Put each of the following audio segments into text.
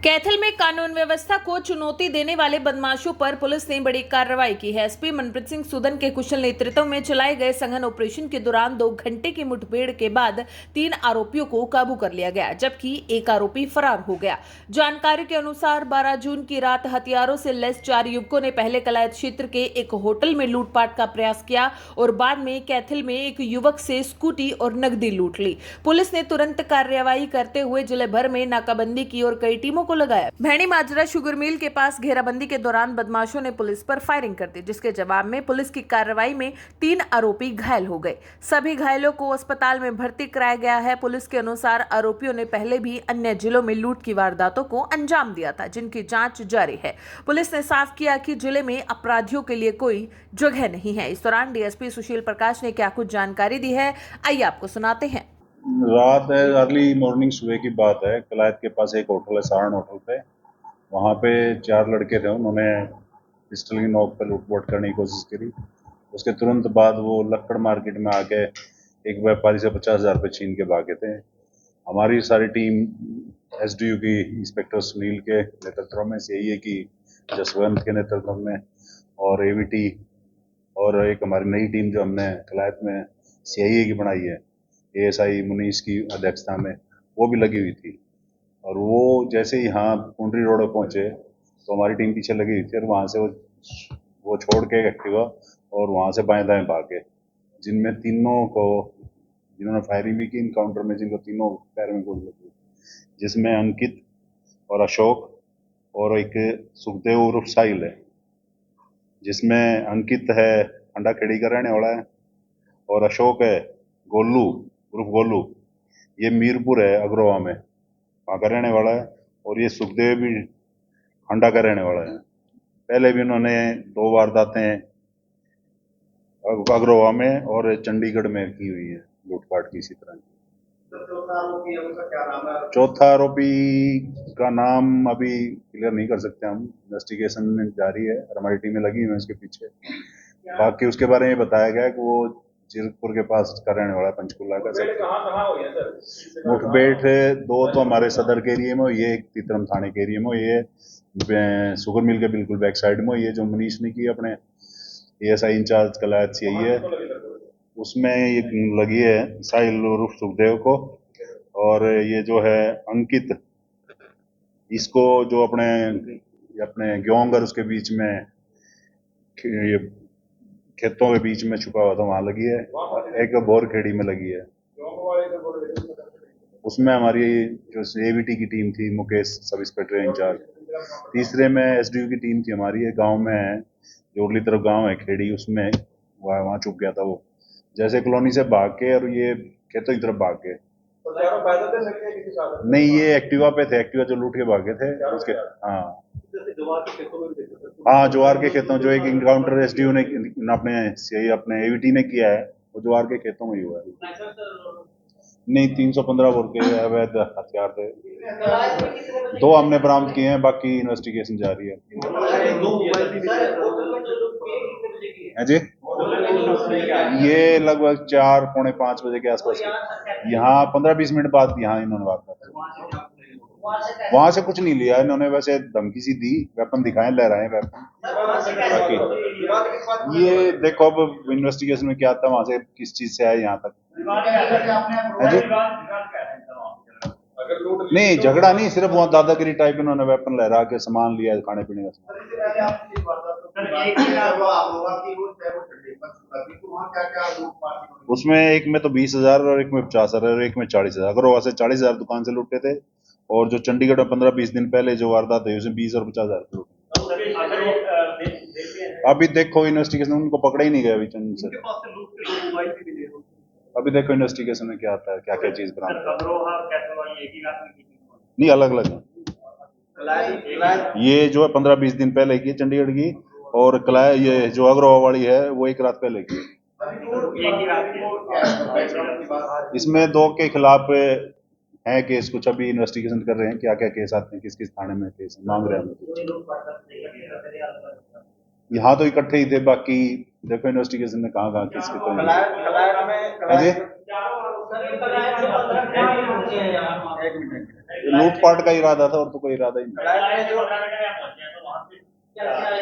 कैथल में कानून व्यवस्था को चुनौती देने वाले बदमाशों पर पुलिस ने बड़ी कार्रवाई की है। एसपी मनप्रीत सिंह सूदन के कुशल नेतृत्व में चलाए गए सघन ऑपरेशन के दौरान 2 घंटे की मुठभेड़ के बाद 3 आरोपियों को काबू कर लिया गया, जबकि एक आरोपी फरार हो गया। जानकारी के अनुसार 12 जून की रात हथियारों से लैस 4 युवकों ने पहले कलायत क्षेत्र के एक होटल में लूटपाट का प्रयास किया और बाद में कैथल में एक युवक से स्कूटी और नकदी लूट ली। पुलिस ने तुरंत कार्रवाई करते हुए जिले भर में नाकाबंदी की और कई टीमों को लगाया। भैणी माजरा शुगर मिल के पास घेराबंदी के दौरान बदमाशों ने पुलिस पर फायरिंग कर दी, जिसके जवाब में पुलिस की कार्रवाई में 3 आरोपी घायल हो गए। सभी घायलों को अस्पताल में भर्ती कराया गया है। पुलिस के अनुसार आरोपियों ने पहले भी अन्य जिलों में लूट की वारदातों को अंजाम दिया था, जिनकी जांच जारी है। पुलिस ने साफ किया कि जिले में अपराधियों के लिए कोई जगह नहीं है। इस दौरान डीएसपी सुशील प्रकाश ने क्या कुछ जानकारी दी है, आइए आपको सुनाते हैं। रात है, अर्ली मॉर्निंग सुबह की बात है। कलायत के पास एक होटल है, सारण होटल पे। वहाँ पे 4 लड़के थे, उन्होंने पिस्टल की नोक पे लूटपाट करने की कोशिश करी। उसके तुरंत बाद वो लक्कड़ मार्केट में आके एक व्यापारी से 50,000 रुपये छीन के भागे थे। हमारी सारी टीम एसडीयू की इंस्पेक्टर सुनील के नेतृत्व में, सीआईए की जसवंत के नेतृत्व में और एवीटी और एक हमारी नई टीम जो हमने कलायत में सीआईए की बनाई है, एएसआई मुनीस की अध्यक्षता में, वो भी लगी हुई थी। और वो जैसे ही यहाँ पुंडरी रोड पर पहुंचे तो हमारी टीम पीछे लगी हुई थी और वहाँ से वो छोड़ के एक्टिवा और वहाँ से बाएं दाएं भागे, जिनमें तीनों को, जिन्होंने फायरिंग भी की इनकाउंटर में, जिनको तीनों पैर में गोली लगी, जिसमें अंकित और अशोक और एक सुखदेव उर्फ साहिल है। जिसमें अंकित है अंडा खेड़ी का रहने वाला है और अशोक है गोलू उर्फ गोलू, ये मीरपुर है अग्रोवा में, वहाँ का रहने वाला है। और ये सुखदेव भी हंडा का रहने वाला है। पहले भी उन्होंने 2 वारदातें अग्रोवा में और चंडीगढ़ में की हुई है लूटपाट की इसी तरह। चौथा आरोपी का नाम अभी क्लियर नहीं कर सकते हम, इन्वेस्टिगेशन जारी है और हमारी टीमें लगी हुई हैं उसके पीछे। बाकी उसके बारे में बताया गया है कि वो जीरकपुर के पास का रहने वाला है, पंचकुला का। मुठभेड़ 2 तो हमारे सदर के एरिया में, ये एक तीतरम थाने के एरिया में, ये शुगर मिल के बिल्कुल बैक साइड में, ये जो मनीष ने की अपने एएसआई इंचार्ज कलायत से ही है, उसमें ये लगी है साहिल उर्फ सुखदेव को। और ये जो है अंकित, इसको जो अपने ग्योंग और उसके बीच में, ये खेतों के बीच में छुपा हुआ था, वहां लगी है। एक बोरखेड़ी में लगी है, उसमें हमारी जो एवीटी की टीम थी, मुकेश सब इंस्पेक्टर इंचार्ज। तीसरे में एसडीयू की टीम थी हमारी, ये गांव में है, जोड़ली तरफ गांव है खेड़ी, उसमें वहां छुप गया था वो, जैसे कॉलोनी से भाग के, और ये खेतों की तरफ भाग के। नहीं, ये एक्टिवा पे थे, एक्टिवा जो लूट के भागे थे उसके। हाँ, ज्वार के खेतों, जो एक इनकाउंटर एसडीयू ने अपने एवीटी ने किया है, वो ज्वार के खेतों में ही हुआ है। नहीं, 315 बोर के अवैध हथियार थे। 2 हमने बरामद किए हैं, बाकी इन्वेस्टिगेशन जारी है। जी, ये लगभग 4 पौने 5 बजे के आसपास। यहाँ 15-20 मिनट बाद यहाँ इन्होंने बात की। वहां से कुछ नहीं लिया इन्होंने, वैसे धमकी सी दी, वेपन दिखाए, लहराए वेपन। बाकी ये देखो अब इन्वेस्टिगेशन में क्या आता है, वहां से किस चीज से आए यहाँ तक। नहीं, झगड़ा नहीं, सिर्फ वहाँ दादागिरी टाइप इन्होंने वेपन लहरा के सामान लिया, खाने पीने का सामान। उसमें एक में तो 20,000 और एक में 50,000 और एक में 40,000। अगर वहां से 40,000 दुकान से लूटे थे, और जो चंडीगढ़ में 15-20 दिन पहले जो वारदात है उसमें 20 और 50,000 लूटे। अभी देखो इन्वेस्टिगेशन, उनको पकड़ा ही नहीं गया अभी चंद से। अभी देखो इन्वेस्टिगेशन में क्या आता है, क्या क्या चीज बरामद। नहीं, अलग अलग है। ये जो है 15-20 दिन पहले की चंडीगढ़ की, और ये जो अग्रवा वाली है वो एक रात पहले की। इसमें 2 के खिलाफ है केस, कुछ अभी इन्वेस्टिगेशन कर रहे हैं, क्या क्या केस आते हैं, किस किस थाने में केस मांग रहे हैं। यहाँ तो इकट्ठे ही थे, बाकी देखो इन्वेस्टिगेशन में कहाँ किस कितने। लूटपाट का इरादा था और तो कोई इरादा ही नहीं।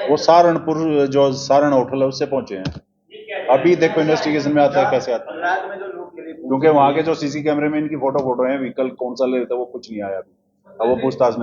वो सहारनपुर जो सारण होटल है उससे पहुंचे हैं। अभी देखो इन्वेस्टिगेशन में आता है कैसे आता है, रात में जो लूट के लिए क्योंकि वहां के जो सीसी कैमरे में इनकी फोटो है व्हीकल कौन सा ले रहे थे वो कुछ नहीं आया अभी। अब वो पूछताछ में